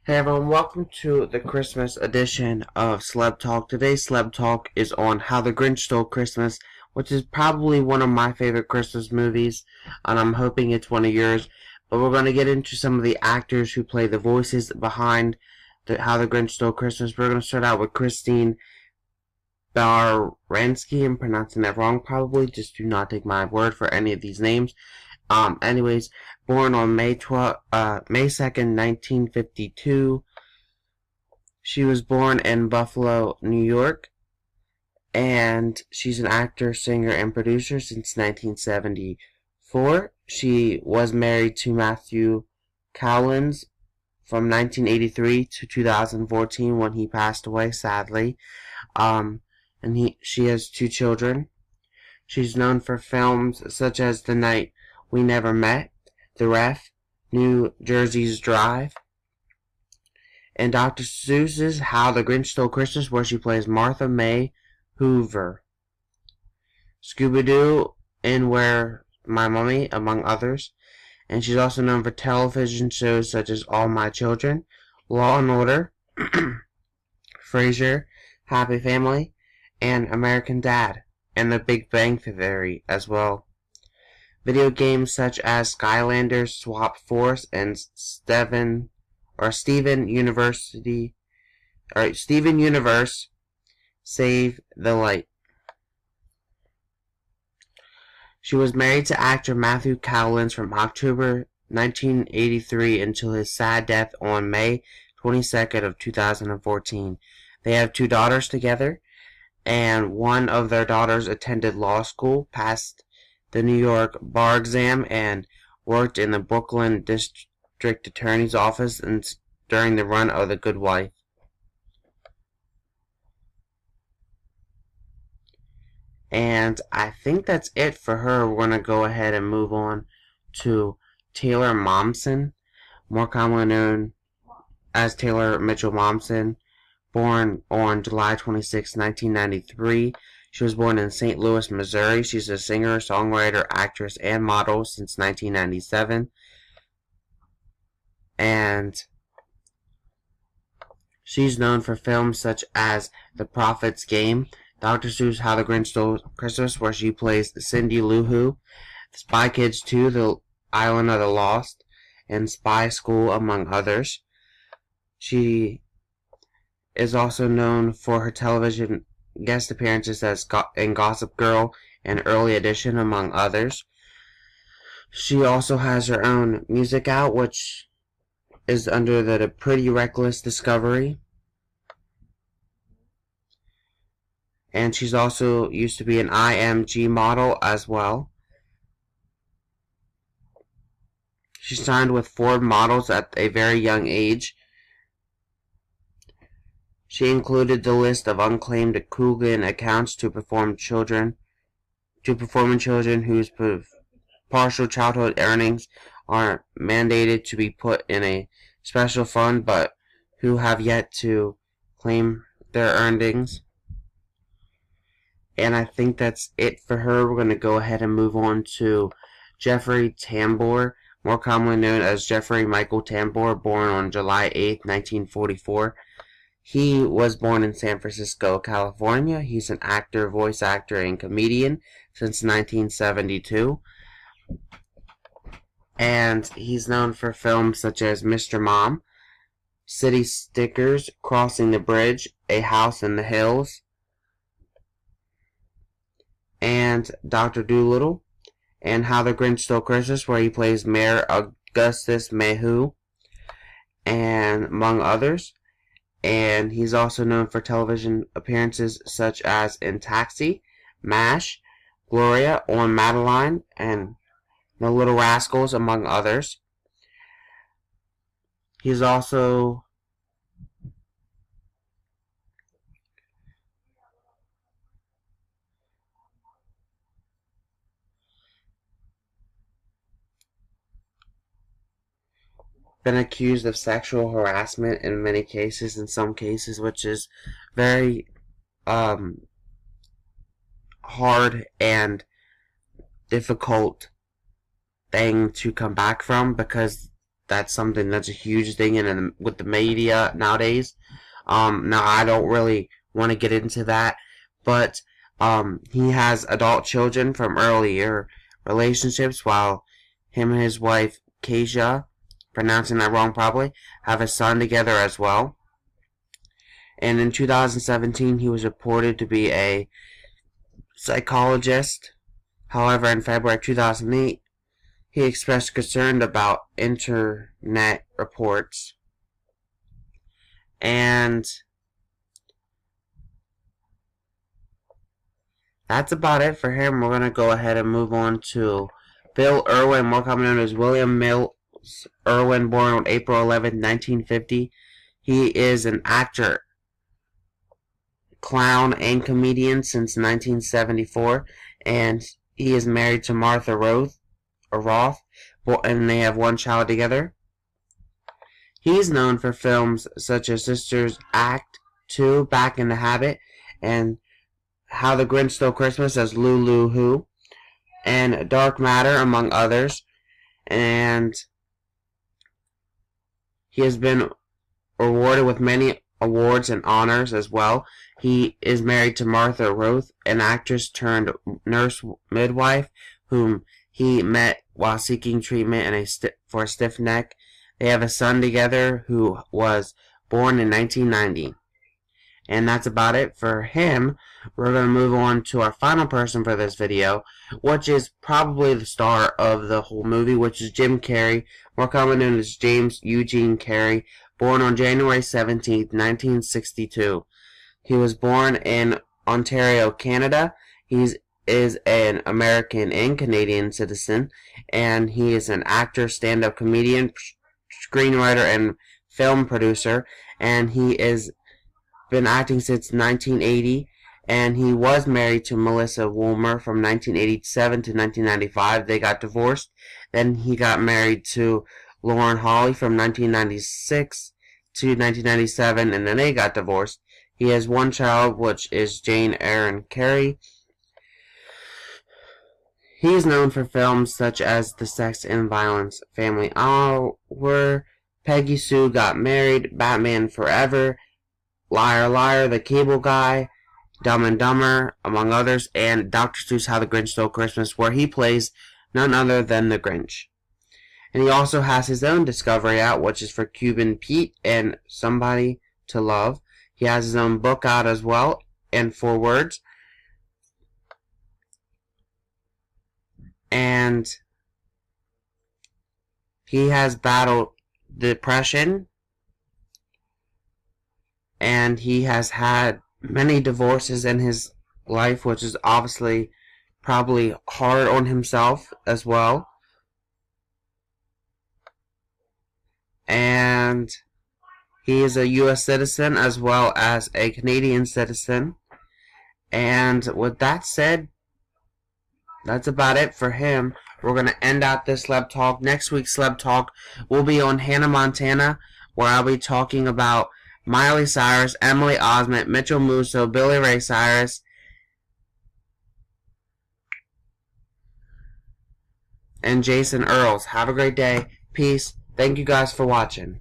Hey everyone, welcome to the Christmas edition of Celeb Talk. Today's Celeb Talk is on How the Grinch Stole Christmas, which is probably one of my favorite Christmas movies, and I'm hoping it's one of yours. But we're going to get into some of the actors who play the voices behind How the Grinch Stole Christmas. We're going to start out with Christine Baranski. I'm pronouncing that wrong probably, just do not take my word for any of these names. Anyways, born on May 2nd, 1952. She was born in Buffalo, New York, and she's an actor, singer, and producer since 1974. She was married to Matthew Cowlins from 1983 to 2014 when he passed away, sadly. She has two children. She's known for films such as The Night We Never Met, The Ref, New Jersey's Drive, and Dr. Seuss's How the Grinch Stole Christmas, where she plays Martha May Hoover. Scooby-Doo in Where My Mummy, among others. And she's also known for television shows such as All My Children, Law and Order, Frasier, Happy Family, and American Dad, and The Big Bang Theory as well. Video games such as Skylanders, Swap Force, and Steven Universe Save the Light. She was married to actor Matthew Cowlins from October 1983 until his sad death on May 22nd of 2014. They have two daughters together, and one of their daughters attended law school, passed the New York bar exam, and worked in the Brooklyn District Attorney's Office during the run of The Good Wife. And I think that's it for her. We're going to go ahead and move on to Taylor Momsen, more commonly known as Taylor Mitchell Momsen, born on July 26, 1993. She was born in St. Louis, Missouri. She's a singer, songwriter, actress, and model since 1997. And she's known for films such as The Prophet's Game, Dr. Seuss' How the Grinch Stole Christmas, where she plays Cindy Lou Who, Spy Kids 2, The Island of the Lost, and Spy School, among others. She is also known for her television guest appearances in Gossip Girl and Early Edition, among others. She also has her own music out, which is under the Pretty Reckless Discovery. And she's also used to be an IMG model as well. She signed with Ford Models at a very young age. She included the list of unclaimed Coogan accounts to perform in children whose partial childhood earnings are mandated to be put in a special fund, but who have yet to claim their earnings. And I think that's it for her. We're going to go ahead and move on to Jeffrey Tambor, more commonly known as Jeffrey Michael Tambor, born on July 8, 1944. He was born in San Francisco, California. He's an actor, voice actor, and comedian since 1972. And he's known for films such as Mr. Mom, City Stickers, Crossing the Bridge, A House in the Hills, and Dr. Dolittle, and How the Grinch Stole Christmas, where he plays Mayor Augustus Mayhew, and among others. And he's also known for television appearances such as in Taxi, MASH, Gloria, On Madeline, and The Little Rascals, among others. He's also been accused of sexual harassment in many cases, in some cases, which is very hard and difficult thing to come back from, because that's something that's a huge thing with the media nowadays. Now I don't really want to get into that, but he has adult children from earlier relationships, while him and his wife Keisha, pronouncing that wrong probably, have a son together as well. And in 2017, he was reported to be a psychologist. However, in February 2008, he expressed concern about internet reports. And that's about it for him. We're going to go ahead and move on to Bill Irwin, more commonly known as William Mills Irwin, born on April 11, 1950. He is an actor, clown, and comedian since 1974, and he is married to Martha Roth, and they have one child together. He's known for films such as Sisters Act 2, Back in the Habit, and How the Grinch Stole Christmas as Lulu Who, and Dark Matter, among others. And he has been awarded with many awards and honors as well. He is married to Martha Roth, an actress turned nurse midwife, whom he met while seeking treatment for a stiff neck. They have a son together who was born in 1990. And that's about it for him. We're going to move on to our final person for this video, which is probably the star of the whole movie, which is Jim Carrey, more commonly known as James Eugene Carrey, born on January 17, 1962. He was born in Ontario, Canada. He is an American and Canadian citizen, and he is an actor, stand-up comedian, screenwriter, and film producer, and he has been acting since 1980, and he was married to Melissa Woolmer from 1987 to 1995. They got divorced. Then he got married to Lauren Holly from 1996 to 1997, and then they got divorced. He has one child, which is Jane Erin Carrey. He is known for films such as The Sex and Violence Family Hour, Peggy Sue Got Married, Batman Forever, Liar Liar, The Cable Guy, Dumb and Dumber, among others, and Dr. Seuss' How the Grinch Stole Christmas, where he plays none other than the Grinch. And he also has his own Discovery out, which is for Cuban Pete and Somebody to Love. He has his own book out as well, and 4 words. And he has battled depression, and he has had many divorces in his life, which is obviously probably hard on himself as well. And he is a U.S. citizen as well as a Canadian citizen. And with that said, that's about it for him. We're going to end out this Celeb Talk. Next week's Celeb Talk will be on Hannah Montana, where I'll be talking about Miley Cyrus, Emily Osment, Mitchell Musso, Billy Ray Cyrus, and Jason Earles. Have a great day. Peace. Thank you guys for watching.